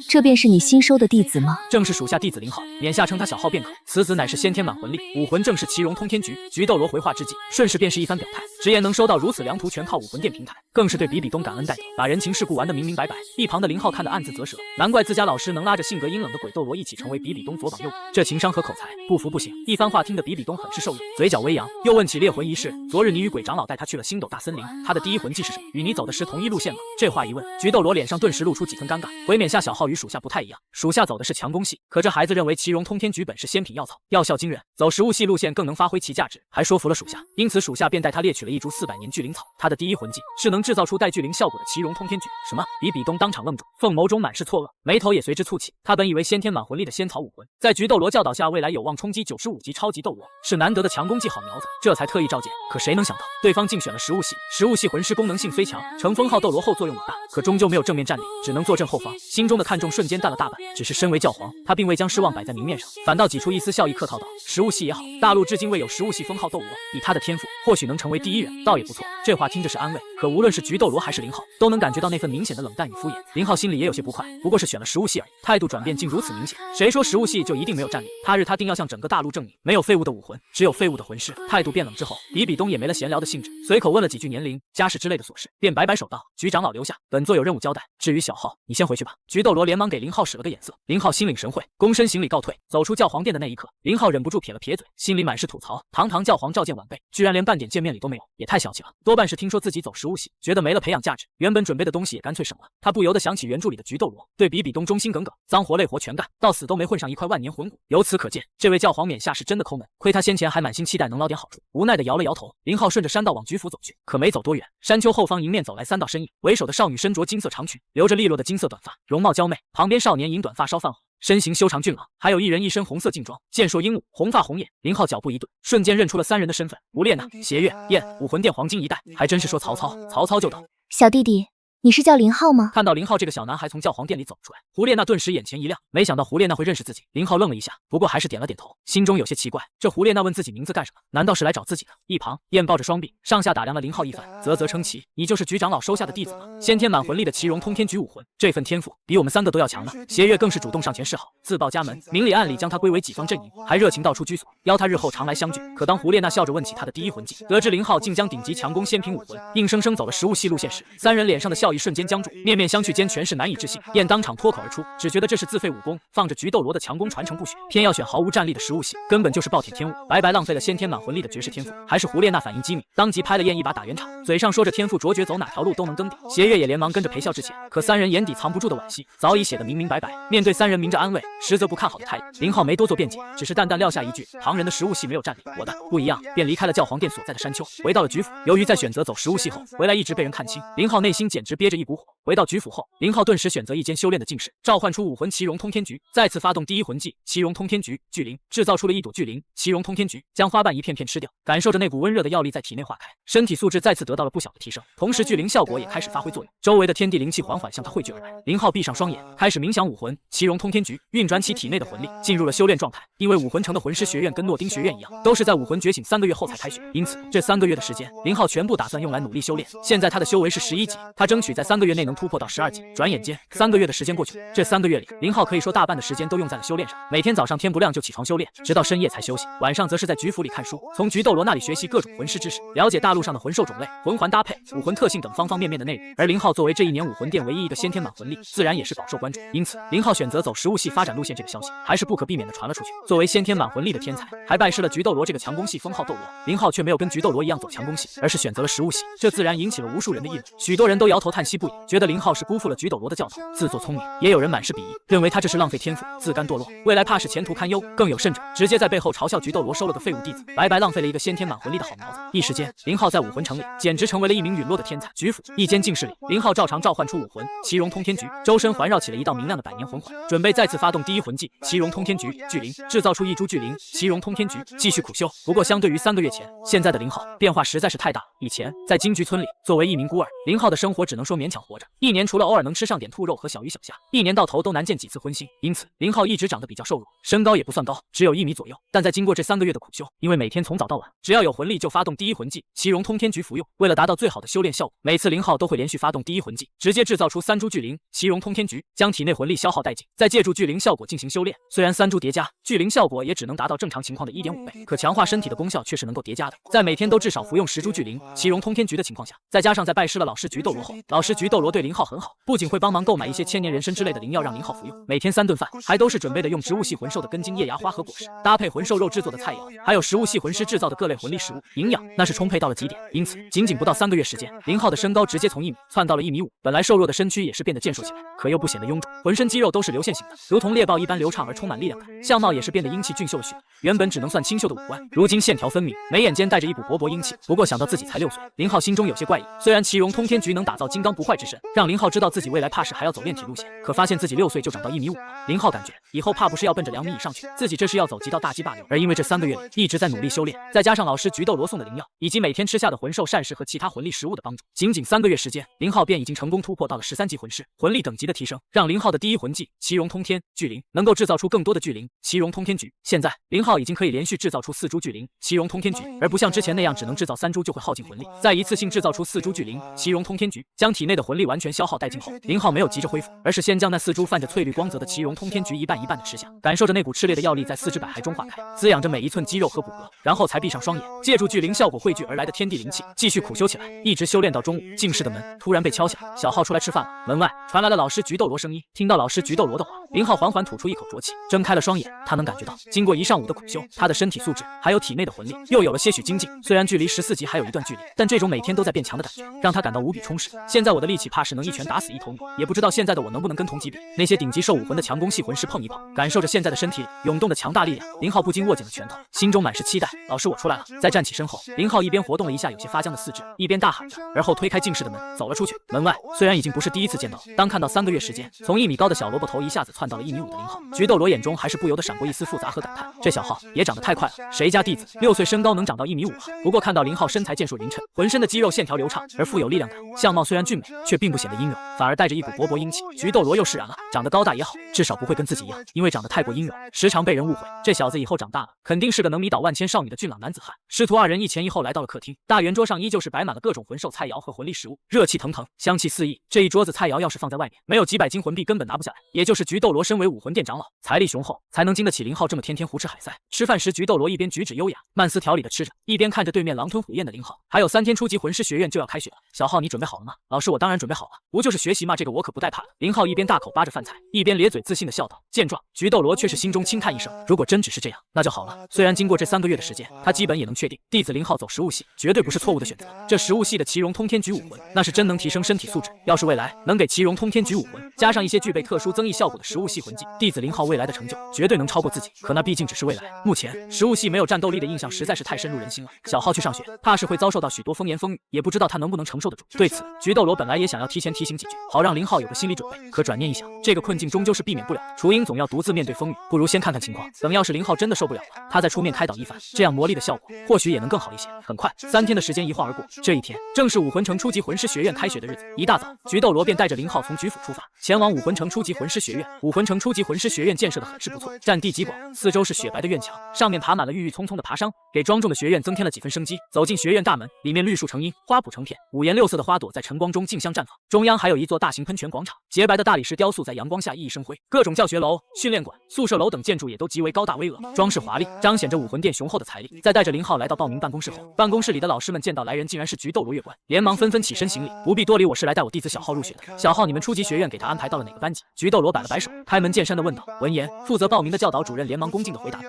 这便是你新收的弟子吗？”
正是属下弟子林浩，免下称他小号便可。此子乃是先天满魂力，武魂正是奇荣通天局。菊斗罗回话之际，顺势便是一番表态，直言能收到如此良徒，全靠武魂殿平台，更是对比比东感恩戴德，把人情世故玩得明明白白。一旁的林浩看得暗自啧舌，难怪自家老师能拉着性格阴冷的鬼斗罗一起成为比比东左膀右臂，这情商和口才，不服不行。一番话听得比比东很是受用，嘴角微扬，又问起猎魂一事。昨日你与鬼长老带他去了星斗大森林，他的第一魂技是什么？与你走的是同一路线吗？这话一问，菊斗罗脸上顿时露出几分尴尬。回冕下小号与属下不太一样，属下走的是强攻系，可这孩子认为奇荣通天局本是仙品药草，药效惊人，走食物系路线更能发挥其价值，还说服了属下，因此属下便带他猎取了一株400年聚灵草。他的第一魂技是能制造出带聚灵效果的奇荣通天局。什么？比比东当场愣住，凤眸中满是错愕，眉头也随之蹙起。他本以为先天满魂力的仙草武魂，在菊斗罗教导下，未来有望冲击95级超级斗罗，是难得的强攻技好苗子，这才特意召见。可谁能想到，对方竟选了食物系。食物系魂师功能性虽强，成封号斗罗后作用也大，可终究没有正面战力，只能坐镇后方。心中的看重瞬间淡了大半。只是身为教皇，他并未将失望摆在明面上，反倒挤出一丝笑意，客套道：“食物系也好，大陆至今未有食物系封号斗罗，以他的天赋，或许能成为第一人，倒也不错。”这话听着是安慰，可无论是菊斗罗还是林浩，都能感觉到那份明显的冷淡与敷衍。林浩心里也有些不快，不过是选了食物系而已，态度转变竟如此明显。谁说食物系就一定没有战力？他日他定要向整个大陆证明，没有废物的武魂，只有废物的魂师。态度变冷之后，比比东也没了闲聊的兴致，随口问了几句年龄、家世之类的琐事，便摆摆手道：“菊长老留下，本座有任务交代。至于小号，你先回去吧。”菊斗罗连忙给林浩使了个眼色，林浩心领神会，躬身行礼告退。走出教皇殿的那一刻，林浩忍不住撇了撇嘴，心里满是吐槽：堂堂教皇召见晚辈，居然连半点见面礼都没有，也太小气了。多半是听说自己走食物系，觉得没了培养价值，原本准备的东西也干脆省了。他不由得想起原著里的菊斗罗，对比比东忠心耿耿，脏活累活全干，到死都没混上一块万年魂骨。由此可见，这位教皇冕下是真的抠门，亏他先前还满心期待能捞点好处，无奈的摇了摇头。林浩顺着山道往菊府走去，可没走多远，山丘后方迎面走来3道身影，为首的少女身着金色长裙，留着利落的金色短发，容貌娇媚；旁边少年银短发稍泛红，身形修长俊朗，还有一人一身红色劲装，健硕英武，红发红眼。林浩脚步一顿，瞬间认出了3人的身份：吴列娜、邪月、燕，武魂殿黄金一代。还真是说曹操，曹操就到。
小弟弟，你是叫林浩吗？
看到林浩这个小男孩从教皇殿里走出来，胡列娜顿时眼前一亮，没想到胡列娜会认识自己。林浩愣了一下，不过还是点了点头，心中有些奇怪，这胡列娜问自己名字干什么？难道是来找自己的？一旁燕抱着双臂，上下打量了林浩一番，啧啧称奇：“你就是菊长老收下的弟子吗？先天满魂力的奇荣通天菊武魂，这份天赋比我们3个都要强呢。”邪月更是主动上前示好，自报家门，明里暗里将他归为己方阵营，还热情道出居所，邀他日后常来相聚。可当胡列娜笑着问起他的第一魂技，得知林浩竟将顶级强攻仙品武魂硬生生走了食物系路线时，3人脸上的笑笑一瞬间僵住，面面相觑间全是难以置信。燕当场脱口而出，只觉得这是自废武功，放着菊斗罗的强攻传承不许，偏要选毫无战力的食物系，根本就是暴殄天物，白白浪费了先天满魂力的绝世天赋。还是胡列娜反应机敏，当即拍了燕一把打圆场，嘴上说着天赋卓绝，走哪条路都能登顶。邪月也连忙跟着陪笑致歉，可三人眼底藏不住的惋惜早已写得明明白白。面对三人明着安慰，实则不看好的态度，林浩没多做辩解，只是淡淡撂下一句：旁人的食物系没有战力，我的不一样，便离开了教皇殿所在的山丘，回到了菊府。由于在选择走食物系后，回来一直被人看轻，林浩内心简直憋着一股火。回到菊府后，林浩顿时选择一间修炼的境室，召唤出武魂奇荣通天菊，再次发动第一魂技奇荣通天菊聚灵，制造出了一朵聚灵奇荣通天菊，将花瓣一片片吃掉，感受着那股温热的药力在体内化开，身体素质再次得到了不小的提升，同时聚灵效果也开始发挥作用，周围的天地灵气缓缓向他汇聚而来。林浩闭上双眼，开始冥想武魂奇荣通天菊，运转起体内的魂力，进入了修炼状态。因为武魂城的魂师学院跟诺丁学院一样，都是在武魂觉醒3个月后才开学，因此这3个月的时间，林浩全部打算用来努力修炼。现在他的修为是11级，他争取在3个月内能突破到12级。转眼间3个月的时间过去了，这3个月里，林浩可以说大半的时间都用在了修炼上，每天早上天不亮就起床修炼，直到深夜才休息，晚上则是在菊府里看书，从菊斗罗那里学习各种魂师知识，了解大陆上的魂兽种类、魂环搭配、武魂特性等方方面面的内容。而林浩作为这1年武魂殿唯一一个先天满魂力，自然也是饱受关注，因此林浩选择走食物系发展路线，这个消息还是不可避免的传了出去。作为先天满魂力的天才，还拜师了菊斗罗这个强攻系封号斗罗，林浩却没有跟菊斗罗一样走强攻系，而是选择了食物系，这自然引起了无数人的议论，许多人都摇头叹息不已，觉得林浩是辜负了菊斗罗的教导，自作聪明，也有人满是鄙夷，认为他这是浪费天赋，自甘堕落，未来怕是前途堪忧。更有甚者，直接在背后嘲笑菊斗罗收了个废物弟子，白白浪费了一个先天满魂力的好苗子。一时间，林浩在武魂城里简直成为了一名陨落的天才。菊府一间静室里，林浩照常召唤出武魂奇荣通天菊，周身环绕起了一道明亮的百年魂环，准备再次发动第一魂技奇荣通天菊聚灵，制造出一株聚灵奇荣通天菊，继续苦修。不过相对于3个月前，现在的林浩变化实在是太大。以前在金菊村里，作为一名孤儿，林浩的生活只能说勉强活着，一年除了偶尔能吃上点兔肉和小鱼小虾，一年到头都难见几次荤腥，因此林浩一直长得比较瘦弱，身高也不算高，只有1米左右。但在经过这3个月的苦修，因为每天从早到晚，只要有魂力就发动第一魂技奇荣通天菊服用，为了达到最好的修炼效果，每次林浩都会连续发动第一魂技，直接制造出3株聚灵奇荣通天菊，将体内魂力消耗殆尽，再借助聚灵效果进行修炼。虽然3株叠加，聚灵效果也只能达到正常情况的1.5倍，可强化身体的功效却是能够叠加的。在每天都至少服用10株聚灵奇荣通天菊的情况下，再加上在拜师了老师菊斗罗后，老师菊斗罗对林浩很好，不仅会帮忙购买一些千年人参之类的灵药让林浩服用，每天3顿饭还都是准备的用植物系魂兽的根茎、叶芽、花和果实搭配魂兽肉制作的菜肴，还有食物系魂师制造的各类魂力食物，营养那是充沛到了极点。因此仅仅不到3个月时间，林浩的身高直接从1米窜到了1.5米，本来瘦弱的身躯也是变得健硕起来，可又不显得臃肿，浑身肌肉都是流线型的，如同猎豹一般流畅而充满力量感，相貌也是变得英气俊秀了许多。原本只能算清秀的五官，如今线条分明，眉眼间带着一股勃勃英气。不过想到自己才6岁，林浩心中有些怪异。虽然奇荣通天菊能打造金刚不坏之身，让林浩知道自己未来怕是还要走炼体路线，可发现自己6岁就长到1.5米了，林浩感觉以后怕不是要奔着2米以上去，自己这是要走极到大鸡巴流。而因为这3个月里一直在努力修炼，再加上老师菊斗罗送的灵药，以及每天吃下的魂兽膳食和其他魂力食物的帮助，仅仅3个月时间，林浩便已经成功突破到了13级魂师。魂力等级的提升，让林浩的第一魂技奇荣通天聚灵能够制造出更多的聚灵奇荣通天菊。现在林浩已经可以连续制造出4株聚灵奇荣通天菊，而不像之前那样只能制造3株就会耗尽魂力，再一次性制造出4株聚灵奇荣通天菊，将体内的魂力完全消耗殆尽后，林浩没有急着恢复，而是先将那4株泛着翠绿光泽的奇荣通天菊一半一半的吃下，感受着那股炽烈的药力在4肢百骸中化开，滋养着每一寸肌肉和骨骼，然后才闭上双眼，借助聚灵效果汇聚而来的天地灵气，继续苦修起来，一直修炼到中午。静室的门突然被敲响，小浩出来吃饭了。门外传来了老师菊斗罗声音，听到老师菊斗罗的话，林浩缓缓吐出一口浊气，睁开了双眼，他能感觉到，经过1上午的苦修，他的身体素质还有体内的魂力又有了些许精进。虽然距离14级还有一段距离，但这种每天都在变强的感觉，让他感到无比充实。现在我的力气怕是能一拳打死1头牛，也不知道现在的我能不能跟同级比。那些顶级兽武魂的强攻系魂师碰一碰，感受着现在的身体里涌动的强大力量，林浩不禁握紧了拳头，心中满是期待。老师，我出来了。在站起身后，林浩一边活动了一下有些发僵的四肢，一边大喊着，而后推开静室的门走了出去。门外虽然已经不是第一次见到，当看到3个月时间从1米高的小萝卜头一下子窜到了1.5米的林浩，菊斗罗眼中还是不由得闪过一丝复杂和感叹，这小浩也长得太快了，谁家弟子6岁身高能长到1.5米啊？不过看到林浩身材健硕匀称，浑身的肌肉线条流畅而富有力量感，相貌虽然俊美，却并不显得阴柔，反而带着一股勃勃英气。菊斗罗又释然了，长得高大也好，至少不会跟自己一样，因为长得太过阴柔，时常被人误会，这小子以后长大了肯定是个能迷倒万千少女的俊朗男子汉。师徒2人一前一后来到了客厅，大圆桌上依旧是摆满了各种魂兽菜肴和魂力食物，热气腾腾，香气四溢。这一桌子菜肴要是放在外面，没有几百斤魂币根本拿不下来，也就是菊斗斗罗身为武魂殿长老，财力雄厚，才能经得起林浩这么天天胡吃海塞。吃饭时，菊斗罗一边举止优雅、慢丝条理的吃着，一边看着对面狼吞虎咽的林浩。还有3天初级魂师学院就要开学了，小浩你准备好了吗？老师，我当然准备好了，不就是学习吗？这个我可不带怕的。林浩一边大口扒着饭菜，一边咧嘴自信的笑道。见状，菊斗罗却是心中轻叹一声，如果真只是这样，那就好了。虽然经过这3个月的时间，他基本也能确定，弟子林浩走食物系绝对不是错误的选择。这食物系的奇荣通天举武魂，那是真能提升身体素质。要是未来能给奇荣通天举武魂加上一些具备特殊增益效果的食物系魂技，弟子林浩未来的成就绝对能超过自己。可那毕竟只是未来，目前食物系没有战斗力的印象实在是太深入人心了。小浩去上学，怕是会遭受到许多风言风语，也不知道他能不能承受得住。对此，菊斗罗本来也想要提前提醒几句，好让林浩有个心理准备。可转念一想，这个困境终究是避免不了，雏鹰总要独自面对风雨，不如先看看情况，等要是林浩真的受不了了，他再出面开导一番，这样魔力的效果或许也能更好一些。很快，3天的时间一晃而过，这一天正是武魂城初级魂师学院开学的日子。一大早，菊斗罗便带着林浩从菊府出发，前往武魂城初级魂师学院。武魂城初级魂师学院建设的很是不错，占地极广，四周是雪白的院墙，上面爬满了郁郁葱葱的爬商，给庄重的学院增添了几分生机。走进学院大门，里面绿树成荫，花圃成片，五颜六色的花朵在晨光中竞相绽放。中央还有一座大型喷泉广场，洁白的大理石雕塑在阳光下熠熠生辉。各种教学楼、训练馆、宿舍楼等建筑也都极为高大巍峨，装饰华丽，彰显着武魂殿雄厚的财力。在带着林浩来到报名办公室后，办公室里的老师们见到来人竟然是菊斗罗月关，连忙纷纷起身行礼。不必多礼，我是来带我弟子小浩入学的。小浩，你们初级学院给他安排到了哪个班级？菊斗罗摆了摆手，开门见山的问道。闻言，负责报名的教导主任连忙恭敬的回答。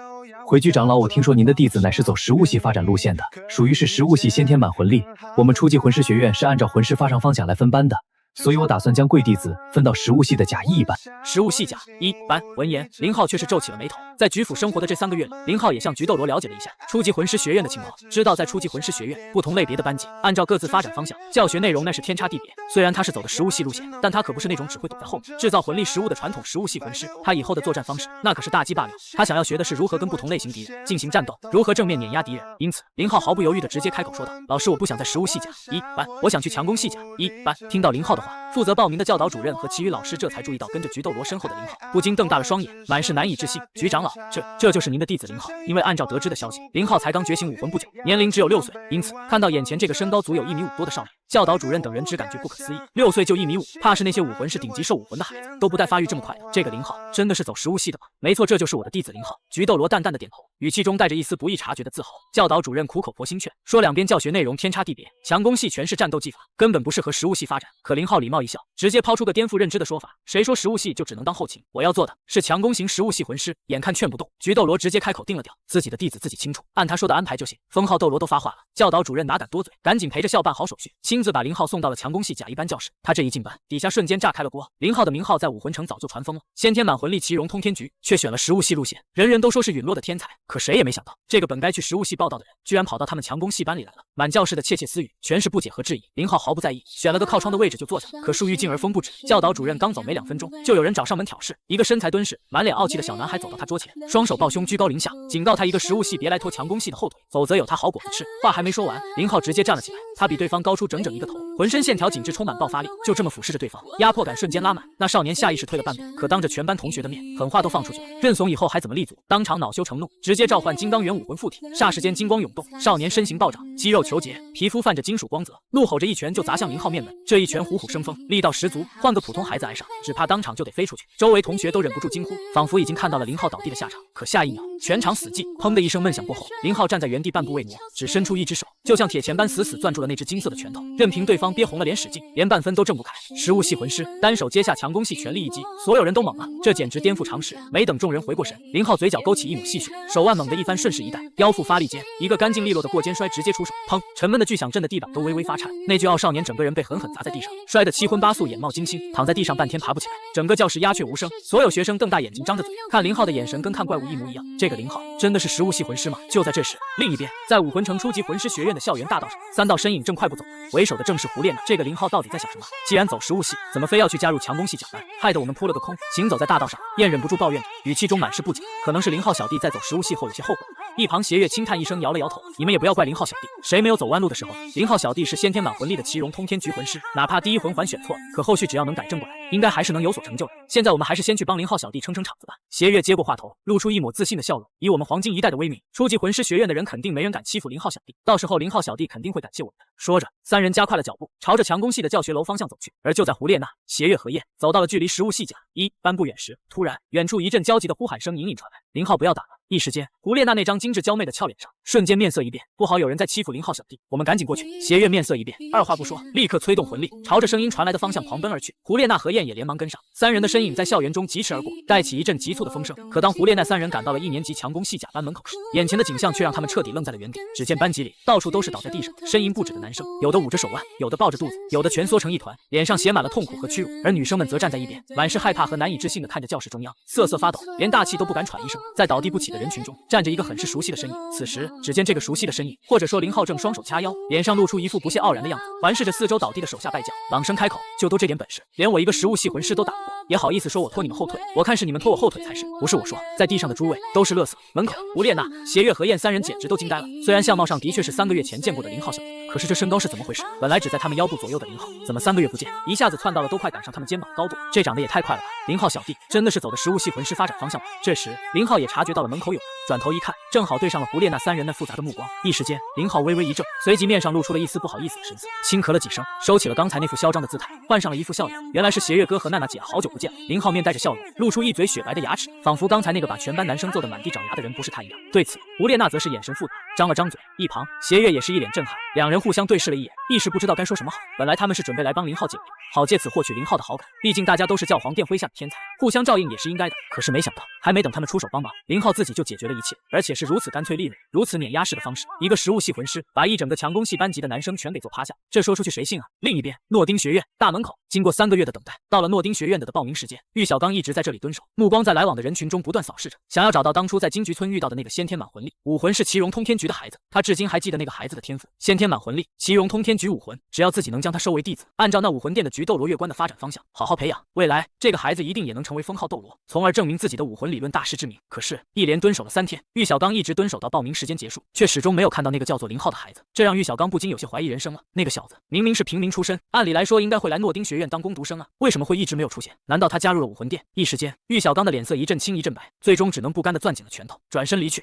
回居长老，我听说您的弟子乃是走食物系发展路线的，属于是食物系先天满魂力。我们初级魂师学院是按照魂师发伤方向来分班的，所以我打算将贵弟子分到食物系的甲一班。
食物系甲一班。闻言，林浩却是皱起了眉头。在菊府生活的这3个月里，林浩也向菊斗罗了解了一下初级魂师学院的情况，知道在初级魂师学院不同类别的班级按照各自发展方向，教学内容那是天差地别。虽然他是走的食物系路线，但他可不是那种只会躲在后面制造魂力食物的传统食物系魂师，他以后的作战方式那可是大鸡巴流。他想要学的是如何跟不同类型敌人进行战斗，如何正面碾压敌人。因此，林浩毫不犹豫的直接开口说道：“老师，我不想在食物系甲一班，我想去强攻系甲一班。”听到林浩的话，负责报名的教导主任和其余老师这才注意到跟着菊斗罗身后的林浩，不禁瞪大了双眼，满是难以置信。菊长老，这就是您的弟子林浩。因为按照得知的消息，林浩才刚觉醒武魂不久，年龄只有6岁，因此看到眼前这个身高足有1.5米多的少年，教导主任等人只感觉不可思议。6岁就1.5米，怕是那些武魂是顶级兽武魂的孩子都不带发育这么快的。这个林浩真的是走食物系的吗？没错，这就是我的弟子林浩。菊斗罗淡淡的点头，语气中带着一丝不易察觉的自豪。教导主任苦口婆心劝说，两边教学内容天差地别，强攻系全是战斗技法，根本不适合食物系发展。可林浩礼貌一笑，直接抛出个颠覆认知的说法：谁说食物系就只能当后勤？我要做的是强攻型食物系魂师。眼看劝不动，菊斗罗直接开口定了调，自己的弟子自己清楚，按他说的安排就行。封号斗罗都发话了，教导主任哪敢多嘴，赶紧陪着校办好手续，亲自把林浩送到了强攻系甲一班教室。他这一进班，底下瞬间炸开了锅。林浩的名号在武魂城早就传疯了，先天满魂力奇荣通天局，却选了食物系路线，人人都说是陨落的天才。可谁也没想到，这个本该去食物系报道的人，居然跑到他们强攻系班里来了。满教室的窃窃私语全是不解和质疑。林浩毫不在意，选了个靠窗的位置就坐下。可树欲静而风不止，教导主任刚走没2分钟，就有人找上门挑事。一个身材敦实、满脸傲气的小男孩走到他桌前，双手抱胸，居高临下，警告他一个食物系别来拖强攻系的后腿，否则有他好果子吃。话还没说完，林浩直接站了起来，他比对方高出整整1个头，浑身线条紧致，充满爆发力，就这么俯视着对方，压迫感瞬间拉满。那少年下意识退了半步，可当着全班同学的面，狠话都放出去了，认怂以后还怎么立足？当场恼羞成怒，直接召唤金刚元武魂附体，霎时间金光涌动，少年身形暴涨，肌肉虬结，皮肤泛着金属光泽，怒吼着一拳就砸向林浩面门。这一拳虎虎生风，力道十足，换个普通孩子挨上，只怕当场就得飞出去。周围同学都忍不住惊呼，仿佛已经看到了林浩倒地的下场。可下一秒，全场死寂，砰的一声闷响过后，林浩站在原地半步未挪，只伸出一只手，就像铁钳般死死攥住了那只金色的拳头，任凭对方憋红了脸使劲，连半分都挣不开。食物系魂师单手接下强攻系全力一击，所有人都懵了，这简直颠覆常识。没等众人回过神，林浩嘴角勾起一抹戏谑，手腕猛地一翻，顺势一带，腰腹发力间，一个干净利落的过肩摔直接出手，砰！沉闷的巨响震得地板都微微发颤。那巨傲少年整个人被狠狠砸在地上，摔得七荤八素，眼冒金星，躺在地上半天爬不起来。整个教室鸦雀无声，所有学生瞪大眼睛张着嘴，看林浩的眼神跟看怪物一模一样。这个林浩真的是食物系魂师吗？就在这时，另一边，在武魂城初级魂师学院的校园大道上，3道身影正快步走，为首的正是胡烈呢。这个林浩到底在想什么？既然走食物系，怎么非要去加入强攻系甲班，害得我们扑了个空。行走在大道上，燕忍不住抱怨着，语气中满是不解。可能是林浩小弟在走食物系后有些后悔。一旁邪月轻叹一声，摇了摇头。你们也不要怪林浩小弟，谁没有走弯路的时候？林浩小弟是先天满魂力的奇荣通天局魂师，哪怕第一魂环选错了，可后续只要能改正过来，应该还是能有所成就的。现在我们还是先去帮林浩小弟撑撑场子吧。邪月接过话头，露出一抹自信的笑容。以我们黄金一代的威名，初级魂师学院的人肯定没人敢欺负林浩小弟，到时候林浩小弟肯定会感谢我们的。说着，三人加快了脚步，朝着强攻系的教学楼方向走去。而就在胡列娜、邪月和叶走到了距离食物系甲半步远时，突然远处一阵焦急的呼喊声隐隐传来：“林浩，不要打了！”一时间，胡列娜那张精致娇媚的俏脸上瞬间面色一变，不好，有人在欺负林浩小弟，我们赶紧过去。邪月面色一变，二话不说，立刻催动魂力，朝着声音传来的方向狂奔而去。胡列娜和燕也连忙跟上，三人的身影在校园中疾驰而过，带起一阵急促的风声。可当胡列娜三人赶到了1年级强攻系甲班门口时，眼前的景象却让他们彻底愣在了原地。只见班级里到处都是倒在地上呻吟不止的男生，有的捂着手腕，有的抱着肚子，有的蜷缩成一团，脸上写满了痛苦和屈辱。而女生们则站在一边，满是害怕和难以置信的看着教室中央，瑟瑟发抖，连大气都不敢喘一声。在倒地不起的人群中，站着一个很是熟悉的身影。此时，只见这个熟悉的身影，或者说林浩正双手掐腰，脸上露出一副不屑傲然的样子，环视着四周倒地的手下败将，朗声开口：“就都这点本事，连我一个食物系魂师都打不过，也好意思说我拖你们后腿？我看是你们拖我后腿才是，不是我说。”在地上的诸位都是垃圾。门口，吴列娜、邪月和燕三人简直都惊呆了。虽然相貌上的确是3个月前见过的林浩小弟，可是这身高是怎么回事？本来只在他们腰部左右的林浩，怎么3个月不见，一下子窜到了都快赶上他们肩膀的高度？这长得也太快了吧！林浩小弟真的是走的食物系魂师发展方向吗？这时，林浩也察觉到了门口有人，转头一看，正好对上了胡列娜三人那复杂的目光。一时间，林浩微微一怔，随即面上露出了一丝不好意思的神色，轻咳了几声，收起了刚才那副嚣张的姿态，换上了一副笑脸。原来是邪月哥和娜娜姐好久不见了。林浩面带着笑容，露出一嘴雪白的牙齿，仿佛刚才那个把全班男生揍得满地长牙的人不是他一样。对此，胡列娜则是眼神复杂，张了张嘴。一旁，邪月也是一脸震撼，两人互相对视了一眼，一时不知道该说什么好。本来他们是准备来帮林浩减肥，好借此获取林浩的好感，毕竟大家都是教皇殿麾下的天才，互相照应也是应该的。可是没想到，还没等他们出手帮忙，林浩自己就解决了一切，而且是如此干脆利落、如此碾压式的方式。一个食物系魂师把一整个强攻系班级的男生全给做趴下，这说出去谁信啊？另一边，诺丁学院大门口，经过3个月的等待，到了诺丁学院的报名时间。玉小刚一直在这里蹲守，目光在来往的人群中不断扫视着，想要找到当初在金菊村遇到的那个先天满魂力武魂是奇荣通天局的孩子。他至今还记得那个孩子的天赋，先天满魂力奇荣通天局武魂，只要自己能将他收为弟子，按照那武魂殿的菊斗罗月关的发展方向好好培养，未来这个孩子一定也能成为封号斗罗，从而证明自己的武魂理论大师之名。可是，一连蹲守了3天，玉小刚一直蹲守到报名时间结束，却始终没有看到那个叫做林浩的孩子，这让玉小刚不禁有些怀疑人生了。那个小子明明是平民出身，按理来说应该会来诺丁学院当工读生啊，为什么会一直没有出现？难道他加入了武魂殿？一时间，玉小刚的脸色一阵青一阵白，最终只能不甘地攥紧了拳头，转身离去。